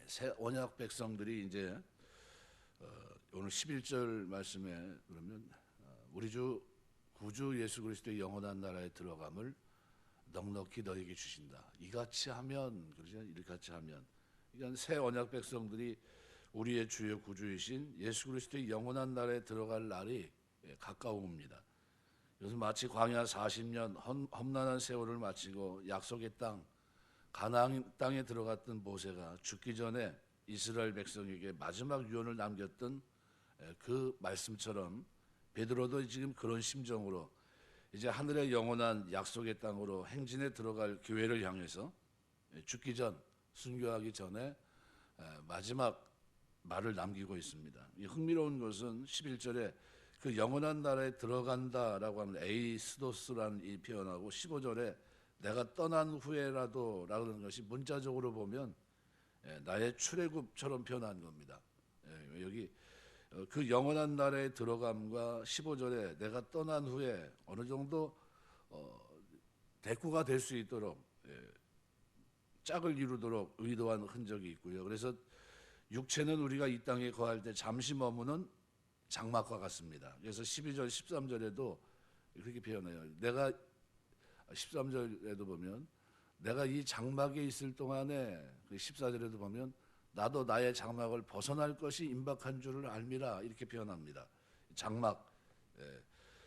새 언약 백성들이 이제 오늘 11절 말씀에 그러면 우리 주 구주 예수 그리스도의 영원한 나라에 들어감을 넉넉히 너에게 주신다. 이같이 하면, 그렇죠? 이같이 하면, 그러니까 새 언약 백성들이 우리의 주요 구주이신 예수 그리스도의 영원한 나라에 들어갈 날이 가까웁니다. 이것은 마치 광야 40년 험난한 세월을 마치고 약속의 땅 가나안 땅에 들어갔던 모세가 죽기 전에 이스라엘 백성에게 마지막 유언을 남겼던 그 말씀처럼 베드로도 지금 그런 심정으로 이제 하늘의 영원한 약속의 땅으로 행진에 들어갈 교회를 향해서 죽기 전, 순교하기 전에 마지막 말을 남기고 있습니다. 이 흥미로운 것은 11절에 그 영원한 나라에 들어간다라고 하면 에이스도스라는 이 표현하고 15절에 내가 떠난 후에라도 라는 것이 문자적으로 보면 나의 출애굽처럼 표현한 겁니다. 여기 그 영원한 나라에 들어감과 15절에 내가 떠난 후에 어느 정도 대꾸가 될 수 있도록 짝을 이루도록 의도한 흔적이 있고요. 그래서 육체는 우리가 이 땅에 거할 때 잠시 머무는 장막과 같습니다. 그래서 12절 13절에도 그렇게 표현해요. 내가 13절에도 보면 내가 이 장막에 있을 동안에 14절에도 보면 나도 나의 장막을 벗어날 것이 임박한 줄을 알미라 이렇게 표현합니다. 장막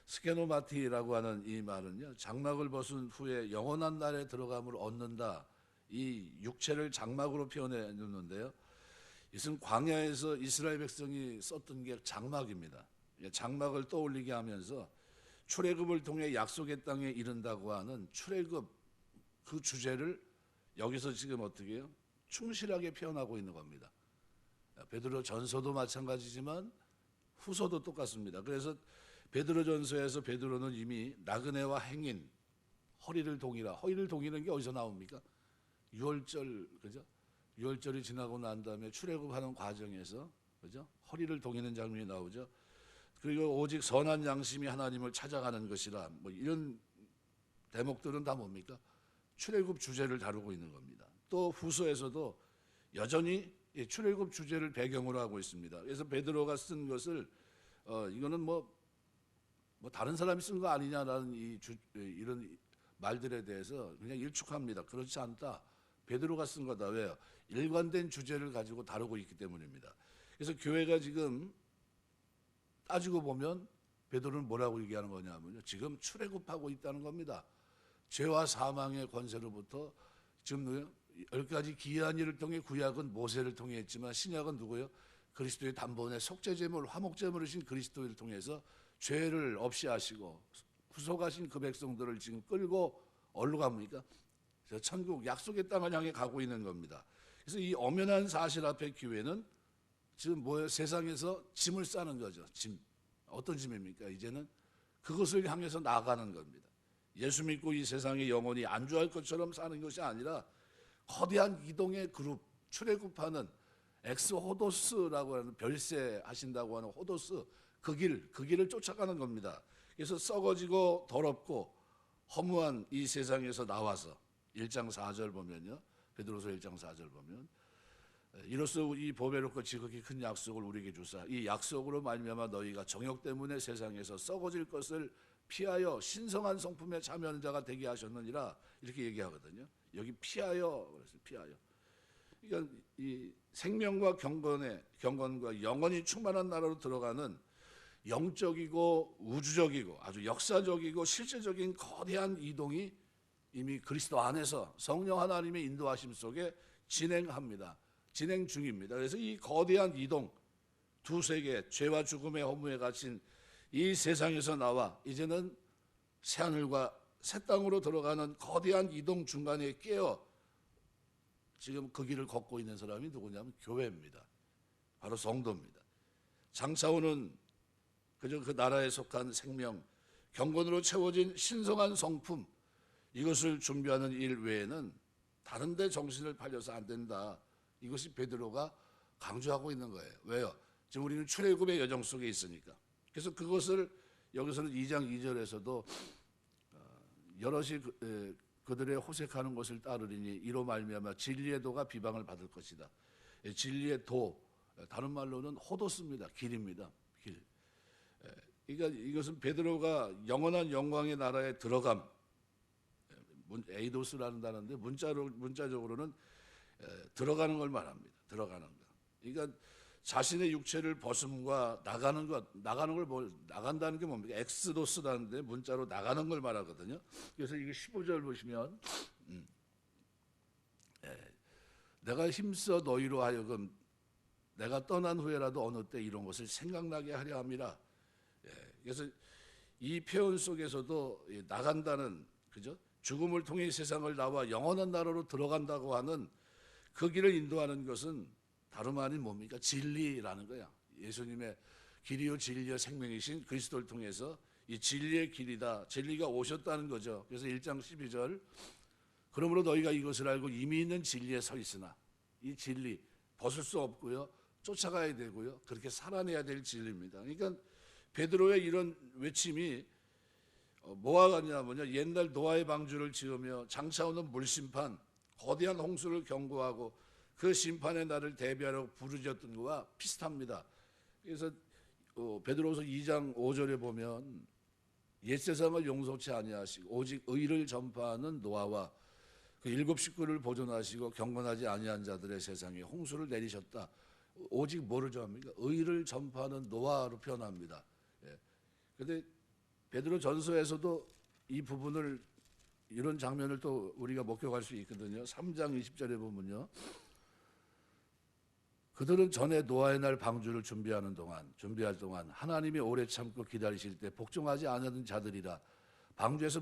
스케노마티라고 하는 이 말은요, 장막을 벗은 후에 영원한 날에 들어감을 얻는다. 이 육체를 장막으로 표현해 놓는데요, 이것은 광야에서 이스라엘 백성이 썼던 게 장막입니다. 장막을 떠올리게 하면서 출애굽을 통해 약속의 땅에 이른다고 하는 출애굽 그 주제를 여기서 지금 어떻게 해요? 충실하게 표현하고 있는 겁니다. 베드로 전서도 마찬가지지만 후서도 똑같습니다. 그래서 베드로 전서에서 베드로는 이미 나그네와 행인 허리를 동이라, 허리를 동이는 게 어디서 나옵니까? 유월절, 그죠? 유월절이 지나고 난 다음에 출애굽하는 과정에서, 그죠? 허리를 동이는 장면이 나오죠. 그리고 오직 선한 양심이 하나님을 찾아가는 것이라, 뭐 이런 대목들은 다 뭡니까? 출애굽 주제를 다루고 있는 겁니다. 또 후서에서도 여전히 출애굽 주제를 배경으로 하고 있습니다. 그래서 베드로가 쓴 것을 이거는 뭐 다른 사람이 쓴 거 아니냐라는 이런 말들에 대해서 그냥 일축합니다. 그렇지 않다. 베드로가 쓴 거다. 왜요? 일관된 주제를 가지고 다루고 있기 때문입니다. 그래서 교회가 지금 따지고 보면 베드로는 뭐라고 얘기하는 거냐면요, 지금 출애굽하고 있다는 겁니다. 죄와 사망의 권세로부터 지금 10가지 기이한 일을 통해 구약은 모세를 통해 했지만 신약은 누구예요? 그리스도의 단번에 속죄제물, 화목제물이신 그리스도를 통해서 죄를 없이 하시고 구속하신 그 백성들을 지금 끌고 어디로 갑니까? 천국 약속의 땅을 향해 가고 있는 겁니다. 그래서 이 엄연한 사실 앞에 교회는 지금 뭐예요? 세상에서 짐을 싸는 거죠. 짐. 어떤 짐입니까? 이제는 그것을 향해서 나아가는 겁니다. 예수 믿고 이 세상에 영원히 안주할 것처럼 사는 것이 아니라 거대한 이동의 그룹, 출애굽하는 엑스호도스라고 하는 별세하신다고 하는 호도스, 그 길을 쫓아가는 겁니다. 그래서 썩어지고 더럽고 허무한 이 세상에서 나와서 1장 4절 보면요, 베드로서 1장 4절 보면 이로써 이 보배롭고 지극히 큰 약속을 우리에게 주사 이 약속으로 말미암아 너희가 정욕 때문에 세상에서 썩어질 것을 피하여 신성한 성품에 참여하는 자가 되게 하셨느니라 이렇게 얘기하거든요. 여기 피하여 그래서 피하여. 그러니까 이 생명과 경건과 영원히 충만한 나라로 들어가는 영적이고 우주적이고 아주 역사적이고 실제적인 거대한 이동이 이미 그리스도 안에서 성령 하나님의 인도하심 속에 진행 중입니다. 그래서 이 거대한 이동, 두 세계, 죄와 죽음의 허무에 갇힌 이 세상에서 나와 이제는 새하늘과 새 땅으로 들어가는 거대한 이동 중간에 깨어 지금 그 길을 걷고 있는 사람이 누구냐면 교회입니다. 바로 성도입니다. 장차오는 그저 그 나라에 속한 생명, 경건으로 채워진 신성한 성품, 이것을 준비하는 일 외에는 다른 데 정신을 팔려서 안 된다. 이것이 베드로가 강조하고 있는 거예요. 왜요? 지금 우리는 출애굽의 여정 속에 있으니까. 그래서 그것을 여기서는 2장 2절에서도 여럿이 그들의 호색하는 것을 따르리니 이로 말미암아 진리의 도가 비방을 받을 것이다. 진리의 도, 다른 말로는 호도스입니다. 길입니다. 길. 그러니까 이것은 베드로가 영원한 영광의 나라에 들어감, 에이도스라는 단어인데 문자적으로는 들어가는 걸 말합니다. 들어가는 거. 그러니까 자신의 육체를 벗음과 나가는 걸 나간다는 게 뭡니까? 엑스도스라는데 문자로 나가는 걸 말하거든요. 그래서 이거 15절 보시면 내가 힘써 너희로 하여금 내가 떠난 후에라도 어느 때 이런 것을 생각나게 하려 함이라. 그래서 이 표현 속에서도 나간다는, 그죠? 죽음을 통해 세상을 나와 영원한 나라로 들어간다고 하는 그 길을 인도하는 것은 다름 아닌 뭡니까? 진리라는 거야. 예수님의 길이요 진리요 생명이신 그리스도를 통해서 이 진리의 길이다. 진리가 오셨다는 거죠. 그래서 1장 12절 그러므로 너희가 이것을 알고 이미 있는 진리에 서 있으나, 이 진리 벗을 수 없고요. 쫓아가야 되고요. 그렇게 살아내야 될 진리입니다. 그러니까 베드로의 이런 외침이 뭐와 같냐면요, 옛날 노아의 방주를 지으며 장차오는 물심판, 거대한 홍수를 경고하고 그 심판의 날을 대비하려고 부르짖었던 것과 비슷합니다. 그래서 베드로서 2장 5절에 보면 옛 세상을 용서치 아니하시고 오직 의를 전파하는 노아와 그 7 식구를 보존하시고 경건하지 아니한 자들의 세상에 홍수를 내리셨다. 오직 뭐를 전합니까? 의를 전파하는 노아로 표현합니다. 그런데 베드로 전서에서도 이 부분을, 이런 장면을 또 우리가 목격할 수 있거든요. 3장 20절에 보면요, 그들은 전에 노아의 날 방주를 준비할 동안 하나님이 오래 참고 기다리실 때 복종하지 않은 자들이라. 방주에서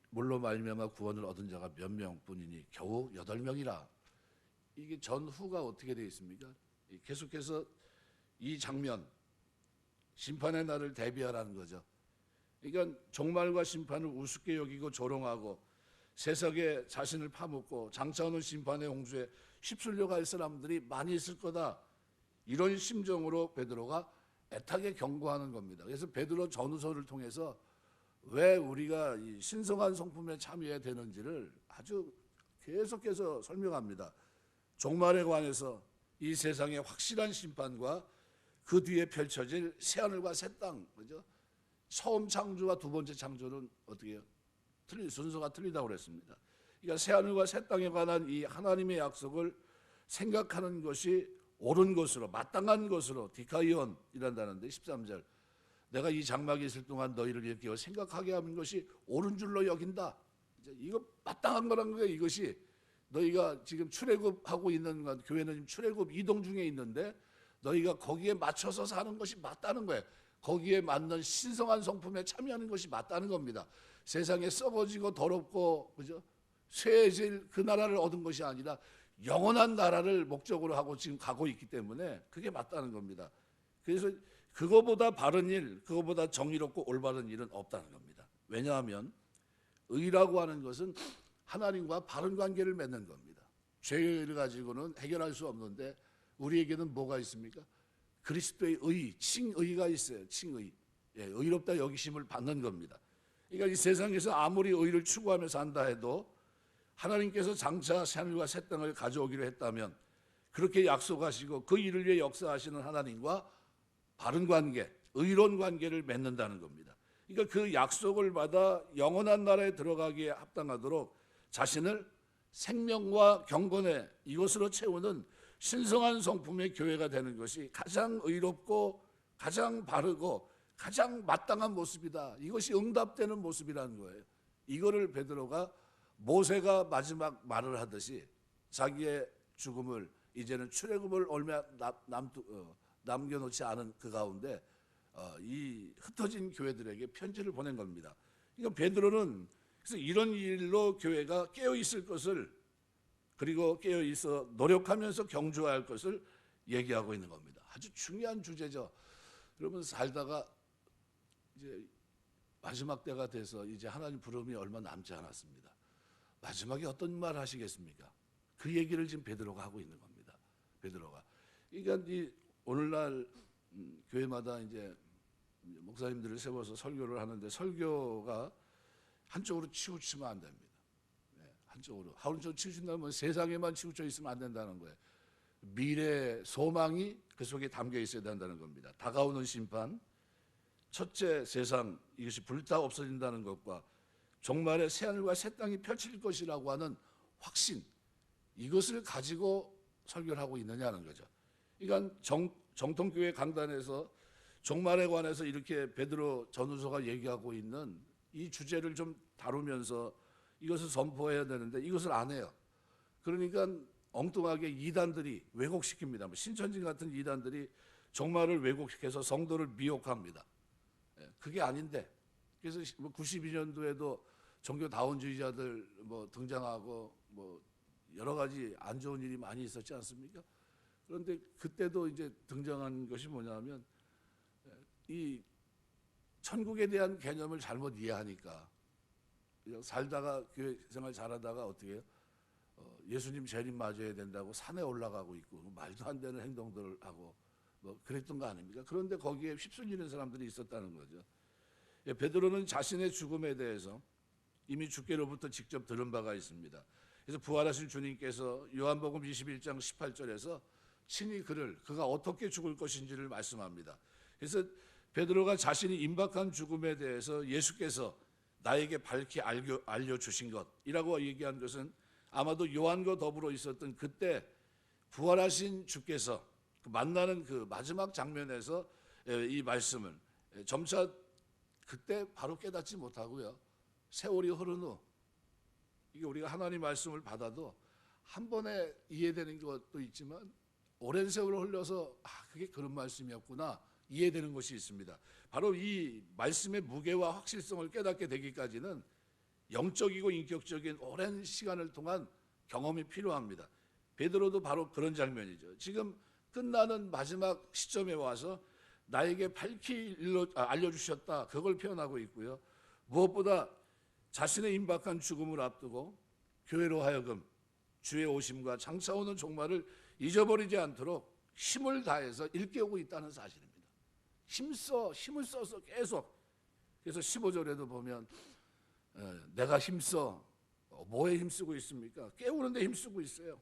물로 말미암아 구원을 얻은 자가 몇 명뿐이니 겨우 8명이라. 이게 전후가 어떻게 되어 있습니까? 계속해서 이 장면, 심판의 날을 대비하라는 거죠. 그러니까 종말과 심판을 우습게 여기고 조롱하고 세상에 자신을 파묻고 장차오는 심판의 홍수에 휩쓸려 갈 사람들이 많이 있을 거다. 이런 심정으로 베드로가 애타게 경고하는 겁니다. 그래서 베드로 전후서를 통해서 왜 우리가 이 신성한 성품에 참여해야 되는지를 아주 계속해서 설명합니다. 종말에 관해서 이 세상의 확실한 심판과 그 뒤에 펼쳐질 새하늘과 새 땅, 그죠? 처음 창조와 두 번째 창조는 어떻게 해요? 순서가 틀리다고 그랬습니다. 그러니까 새하늘과 새 땅에 관한 이 하나님의 약속을 생각하는 것이 옳은 것으로, 마땅한 것으로, 디카이온이란다는데 13절 내가 이 장막에 있을 동안 너희를 이렇게 생각하게 하는 것이 옳은 줄로 여긴다. 이거 마땅한 거란 거예요. 이것이 너희가 지금 출애굽하고 있는 건, 교회는 지금 출애굽 이동 중에 있는데 너희가 거기에 맞춰서 사는 것이 맞다는 거예요. 거기에 맞는 신성한 성품에 참여하는 것이 맞다는 겁니다. 세상에 썩어지고 더럽고, 그죠? 쇠해질 그 나라를 얻은 것이 아니라 영원한 나라를 목적으로 하고 지금 가고 있기 때문에 그게 맞다는 겁니다. 그래서 그거보다 바른 일, 그거보다 정의롭고 올바른 일은 없다는 겁니다. 왜냐하면 의라고 하는 것은 하나님과 바른 관계를 맺는 겁니다. 죄를 가지고는 해결할 수 없는데 우리에게는 뭐가 있습니까? 그리스도의 의, 칭의가 있어요. 칭의. 의롭다 여기심을 받는 겁니다. 그러니까 이 세상에서 아무리 의를 추구하며 산다 해도 하나님께서 장차 새하늘과 새 땅을 가져오기로 했다면 그렇게 약속하시고 그 일을 위해 역사하시는 하나님과 바른 관계, 의로운 관계를 맺는다는 겁니다. 그러니까 그 약속을 받아 영원한 나라에 들어가기에 합당하도록 자신을 생명과 경건의 이것으로 채우는 신성한 성품의 교회가 되는 것이 가장 의롭고 가장 바르고 가장 마땅한 모습이다. 이것이 응답되는 모습이라는 거예요. 이거를 베드로가 모세가 마지막 말을 하듯이 자기의 죽음을, 이제는 출애굽을 얼마 남겨놓지 않은 그 가운데 이 흩어진 교회들에게 편지를 보낸 겁니다. 그러니까 베드로는 그래서 이런 일로 교회가 깨어 있을 것을, 그리고 깨어 있어 노력하면서 경주해야 할 것을 얘기하고 있는 겁니다. 아주 중요한 주제죠. 여러분, 살다가 이제 마지막 때가 돼서 이제 하나님 부름이 얼마 남지 않았습니다. 마지막에 어떤 말 하시겠습니까? 그 얘기를 지금 베드로가 하고 있는 겁니다. 베드로가. 그러니까 이 오늘날 교회마다 이제 목사님들을 세워서 설교를 하는데 설교가 한쪽으로 치우치면 안 됩니다. 한쪽으로 치우친다면 세상에만 치우쳐 있으면 안 된다는 거예요. 미래의 소망이 그 속에 담겨 있어야 된다는 겁니다. 다가오는 심판, 첫째 세상 이것이 불타 없어진다는 것과 종말의 새하늘과 새 땅이 펼칠 것이라고 하는 확신, 이것을 가지고 설교를 하고 있느냐는 거죠. 그러니까 정통교회 강단에서 종말에 관해서 이렇게 베드로 전후서가 얘기하고 있는 이 주제를 좀 다루면서 이것을 선포해야 되는데 이것을 안 해요. 그러니까 엉뚱하게 이단들이 왜곡시킵니다. 신천지 같은 이단들이 종말을 왜곡시켜서 성도를 미혹합니다. 그게 아닌데, 그래서 92년도에도 종교다원주의자들 등장하고 여러 가지 안 좋은 일이 많이 있었지 않습니까? 그런데 그때도 이제 등장한 것이 뭐냐면 이 천국에 대한 개념을 잘못 이해하니까 그냥 살다가 교회 생활 잘하다가 어떻게 해요? 예수님 재림 맞아야 된다고 산에 올라가고 있고 말도 안 되는 행동들을 하고 그랬던 거 아닙니까? 그런데 거기에 휩쓸리는 사람들이 있었다는 거죠. 베드로는 자신의 죽음에 대해서 이미 주께로부터 직접 들은 바가 있습니다. 그래서 부활하신 주님께서 요한복음 21장 18절에서 친히 그가 어떻게 죽을 것인지를 말씀합니다. 그래서 베드로가 자신이 임박한 죽음에 대해서 예수께서 나에게 밝히 알려주신 것이라고 얘기한 것은 아마도 요한과 더불어 있었던 그때 부활하신 주께서 만나는 그 마지막 장면에서 이 말씀을 점차 그때 바로 깨닫지 못하고요. 세월이 흐른 후 이게 우리가 하나님 말씀을 받아도 한 번에 이해되는 것도 있지만 오랜 세월을 흘려서 그게 그런 말씀이었구나 이해되는 것이 있습니다. 바로 이 말씀의 무게와 확실성을 깨닫게 되기까지는 영적이고 인격적인 오랜 시간을 통한 경험이 필요합니다. 베드로도 바로 그런 장면이죠. 지금 끝나는 마지막 시점에 와서 나에게 밝히 알려주셨다, 그걸 표현하고 있고요. 무엇보다 자신의 임박한 죽음을 앞두고 교회로 하여금 주의 오심과 장차 오는 종말을 잊어버리지 않도록 힘을 다해서 일깨우고 있다는 사실입니다. 힘을 써서 계속. 그래서 15절에도 보면 내가 힘써, 뭐에 힘쓰고 있습니까? 깨우는데 힘쓰고 있어요.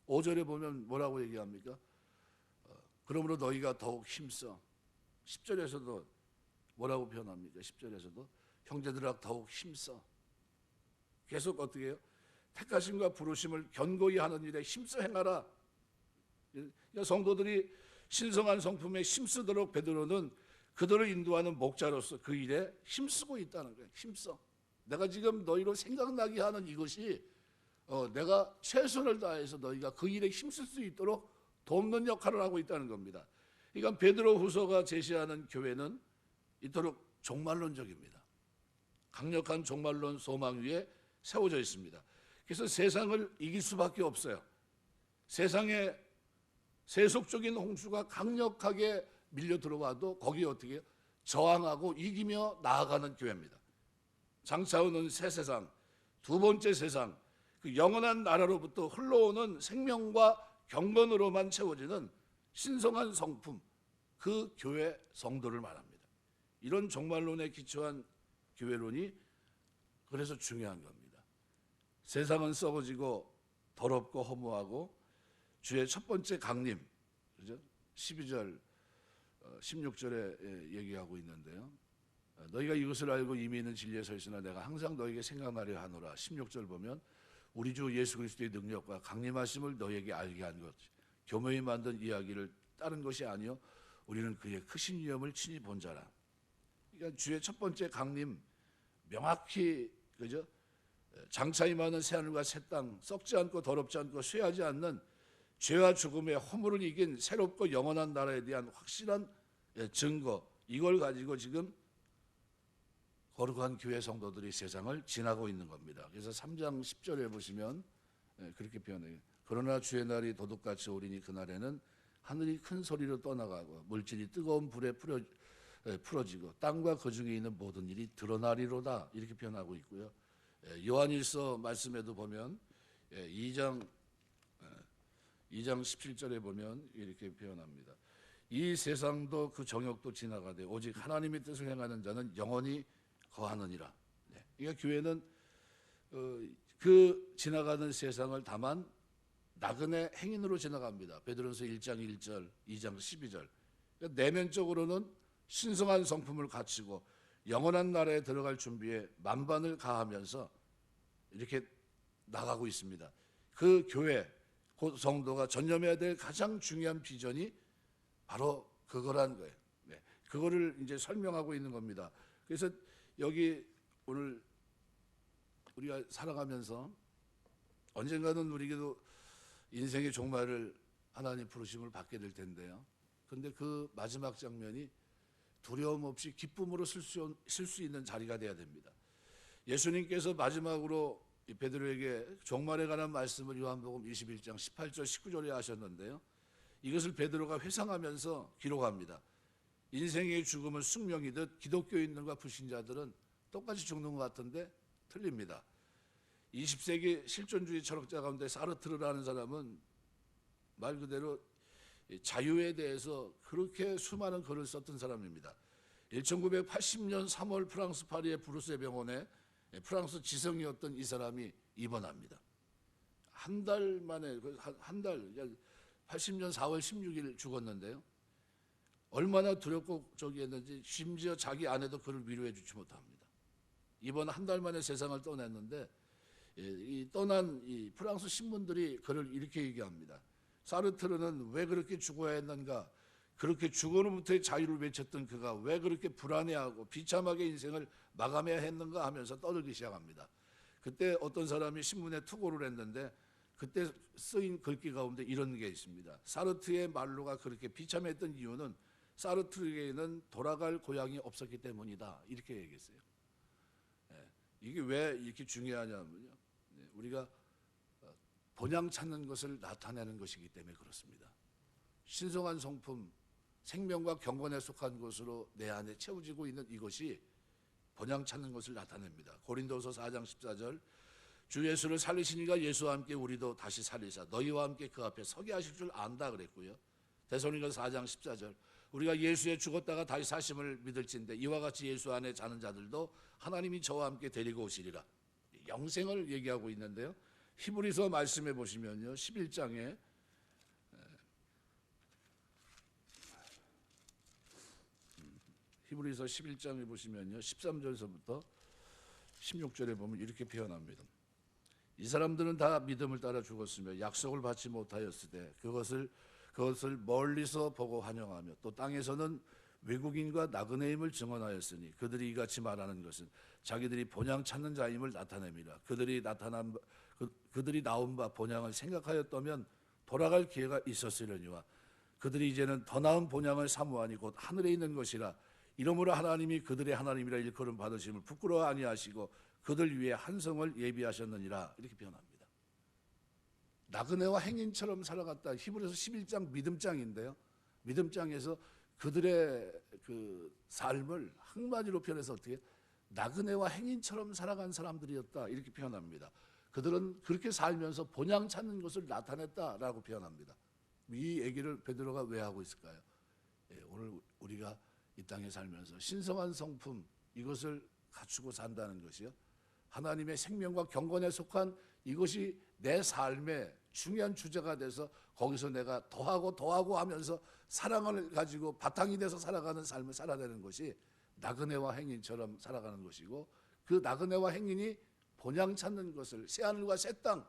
5절에 보면 뭐라고 얘기합니까? 그러므로 너희가 더욱 힘써. 10절에서도 뭐라고 표현합니까? 10절에서도 형제들아 더욱 힘써. 계속 어떻게 해요? 택하심과 부르심을 견고히 하는 일에 힘써 행하라. 성도들이 신성한 성품에 힘쓰도록 베드로는 그들을 인도하는 목자로서 그 일에 힘쓰고 있다는 거예요. 힘써. 내가 지금 너희로 생각나게 하는 이것이 내가 최선을 다해서 너희가 그 일에 힘쓸 수 있도록 돕는 역할을 하고 있다는 겁니다. 그러니까 베드로 후서가 제시하는 교회는 이토록 종말론적입니다. 강력한 종말론 소망 위에 세워져 있습니다. 그래서 세상을 이길 수밖에 없어요. 세상에 세속적인 홍수가 강력하게 밀려 들어와도 거기에 어떻게 해요? 저항하고 이기며 나아가는 교회입니다. 장차 오는 새 세상, 두 번째 세상, 그 영원한 나라로부터 흘러오는 생명과 경건으로만 채워지는 신성한 성품, 그 교회 성도를 말합니다. 이런 종말론에 기초한 교회론이 그래서 중요한 겁니다. 세상은 썩어지고 더럽고 허무하고 주의 첫 번째 강림, 그죠? 12절, 16절에 얘기하고 있는데요. 너희가 이것을 알고 이미 있는 진리에 서 있으나 내가 항상 너희에게 생각나려 하노라. 16절 보면 우리 주 예수 그리스도의 능력과 강림하심을 너희에게 알게 한 것, 교묘히 만든 이야기를 따른 것이 아니요 우리는 그의 크신 위엄을 친히 본 자라. 그러니까 주의 첫 번째 강림 명확히, 그죠? 장차 임하는 새하늘과 새 땅, 썩지 않고 더럽지 않고 쇠하지 않는 죄와 죽음의 허물을 이긴 새롭고 영원한 나라에 대한 확실한 증거, 이걸 가지고 지금 거룩한 교회 성도들이 세상을 지나고 있는 겁니다. 그래서 3장 10절에 보시면 그렇게 표현해요. 그러나 주의 날이 도둑같이 오리니 그날에는 하늘이 큰 소리로 떠나가고 물질이 뜨거운 불에 풀어지고 땅과 그 중에 있는 모든 일이 드러나리로다, 이렇게 표현하고 있고요. 요한일서 말씀에도 보면 2장 17절에 보면 이렇게 표현합니다. 이 세상도 그 정욕도 지나가되 오직 하나님의 뜻을 행하는 자는 영원히 거하느니라. 그러니까 교회는 그 지나가는 세상을 다만 나그네 행인으로 지나갑니다. 베드로서 1장 1절, 2장 12절. 그러니까 내면적으로는 신성한 성품을 갖추고 영원한 나라에 들어갈 준비에 만반을 가하면서 이렇게 나가고 있습니다. 그 교회, 그 성도가 전념해야 될 가장 중요한 비전이 바로 그거란 거예요. 네, 그거를 이제 설명하고 있는 겁니다. 그래서 여기 오늘 우리가 살아가면서 언젠가는 우리에게도 인생의 종말을 하나님 부르심을 받게 될 텐데요. 그런데 그 마지막 장면이 두려움 없이 기쁨으로 쓸 수 있는 자리가 돼야 됩니다. 예수님께서 마지막으로 베드로에게 종말에 관한 말씀을 요한복음 21장 18절 19절에 하셨는데요. 이것을 베드로가 회상하면서 기록합니다. 인생의 죽음은 숙명이듯 기독교인들과 불신자들은 똑같이 죽는 것 같은데 틀립니다. 20세기 실존주의 철학자 가운데 사르트르라는 사람은 말 그대로 자유에 대해서 그렇게 수많은 글을 썼던 사람입니다. 1980년 3월 프랑스 파리의 브루세 병원에 프랑스 지성이었던 이 사람이 입원합니다. 한 달 만에, 80년 4월 16일 죽었는데요. 얼마나 두렵고 했는지 심지어 자기 아내도 그를 위로해 주지 못합니다. 이번 한 달 만에 세상을 떠났는데 이 떠난 이 프랑스 신문들이 그를 이렇게 얘기합니다. 사르트르는 왜 그렇게 죽어야 했는가? 그렇게 죽음으로부터의 자유를 외쳤던 그가 왜 그렇게 불안해하고 비참하게 인생을 마감해야 했는가 하면서 떠들기 시작합니다. 그때 어떤 사람이 신문에 투고를 했는데 그때 쓰인 글귀 가운데 이런 게 있습니다. 사르트르의 말로가 그렇게 비참했던 이유는 사르트르에게는 돌아갈 고향이 없었기 때문이다. 이렇게 얘기했어요. 이게 왜 이렇게 중요하냐면요. 우리가 본향 찾는 것을 나타내는 것이기 때문에 그렇습니다. 신성한 성품, 생명과 경건에 속한 것으로 내 안에 채워지고 있는 이것이 본향 찾는 것을 나타냅니다. 고린도서 4장 14절 주 예수를 살리시니가 예수와 함께 우리도 다시 살리사 너희와 함께 그 앞에 서게 하실 줄 안다 그랬고요. 데살로니가서 4장 14절 우리가 예수에 죽었다가 다시 사심을 믿을진데 이와 같이 예수 안에 자는 자들도 하나님이 저와 함께 데리고 오시리라. 영생을 얘기하고 있는데요. 히브리서 말씀해 보시면요. 11장에 히브리서 11장에 보시면요. 13절에서부터 16절에 보면 이렇게 표현합니다. 이 사람들은 다 믿음을 따라 죽었으며 약속을 받지 못하였으되 그것을 멀리서 보고 환영하며 또 땅에서는 외국인과 나그네임을 증언하였으니 그들이 이같이 말하는 것은 자기들이 본향 찾는 자임을 나타냅니다. 그들이 나온 바 본향을 생각하였다면 돌아갈 기회가 있었으려니와 그들이 이제는 더 나은 본향을 사모하니 곧 하늘에 있는 것이라 이러므로 하나님이 그들의 하나님이라 일컬음 받으심을 부끄러워 아니하시고 그들 위해 한 성을 예비하셨느니라. 이렇게 표현합니다. 나그네와 행인처럼 살아갔다. 히브리서 11장 믿음장인데요. 믿음장에서 그들의 그 삶을 한마디로 표현해서 어떻게 나그네와 행인처럼 살아간 사람들이었다. 이렇게 표현합니다. 그들은 그렇게 살면서 본향 찾는 것을 나타냈다라고 표현합니다. 이 얘기를 베드로가 왜 하고 있을까요? 오늘 우리가 이 땅에 살면서 신성한 성품 이것을 갖추고 산다는 것이요. 하나님의 생명과 경건에 속한 이것이 내 삶의 중요한 주제가 돼서 거기서 내가 더하고 하면서 사랑을 가지고 바탕이 돼서 살아가는 삶을 살아내는 것이 나그네와 행인처럼 살아가는 것이고 그 나그네와 행인이 본향 찾는 것을 새하늘과 새 땅,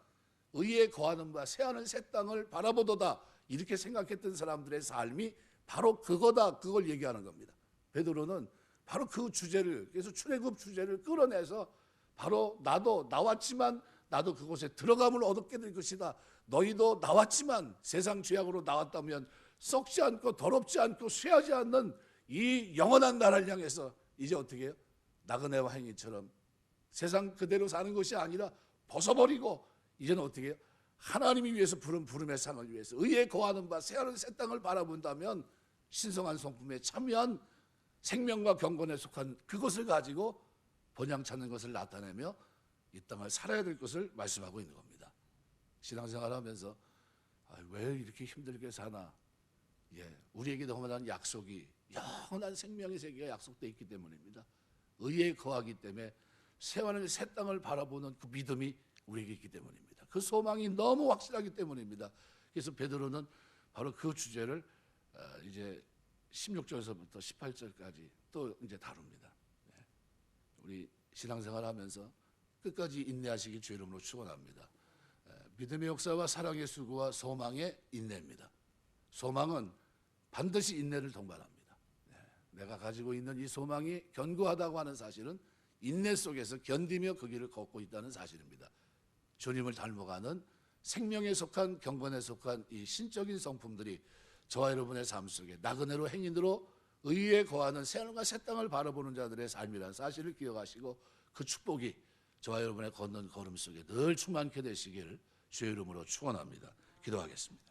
의에 거하는 바 새하늘 새 땅을 바라보도다 이렇게 생각했던 사람들의 삶이 바로 그거다. 그걸 얘기하는 겁니다. 베드로는 바로 그 주제를 그래서 출애굽 주제를 끌어내서 바로 나도 나왔지만 나도 그곳에 들어감을 얻게 될 것이다. 너희도 나왔지만 세상 죄악으로 나왔다면 썩지 않고 더럽지 않고 쇠하지 않는 이 영원한 나라를 향해서 이제 어떻게 해요? 나그네와 행인처럼 세상 그대로 사는 것이 아니라 벗어버리고 이제는 어떻게 해요? 하나님이 위해서 부른 부름의 상을 위해서 의에 거하는 바 새하늘 새 땅을 바라본다면 신성한 성품에 참여한 생명과 경건에 속한 그것을 가지고 본향 찾는 것을 나타내며 이 땅을 살아야 될 것을 말씀하고 있는 겁니다. 신앙생활 하면서 왜 이렇게 힘들게 사나? 우리에게 너무난 약속이 영원한 생명의 세계가 약속되어 있기 때문입니다. 의에 거하기 때문에 새하늘 새 땅을 바라보는 그 믿음이 우리에게 있기 때문입니다. 그 소망이 너무 확실하기 때문입니다. 그래서 베드로는 바로 그 주제를 이제 16절에서부터 18절까지 또 이제 다룹니다. 우리 신앙생활하면서 끝까지 인내하시기 주의 이름으로 축원합니다. 믿음의 역사와 사랑의 수고와 소망의 인내입니다. 소망은 반드시 인내를 동반합니다. 내가 가지고 있는 이 소망이 견고하다고 하는 사실은 인내 속에서 견디며 그 길을 걷고 있다는 사실입니다. 주님을 닮아가는 생명에 속한 경건에 속한 이 신적인 성품들이 저와 여러분의 삶 속에 나그네로 행인으로 의에 거하는 새하늘과 새 땅을 바라보는 자들의 삶이라는 사실을 기억하시고 그 축복이 저와 여러분의 걷는 걸음 속에 늘 충만케 되시기를 주의 이름으로 축원합니다. 기도하겠습니다.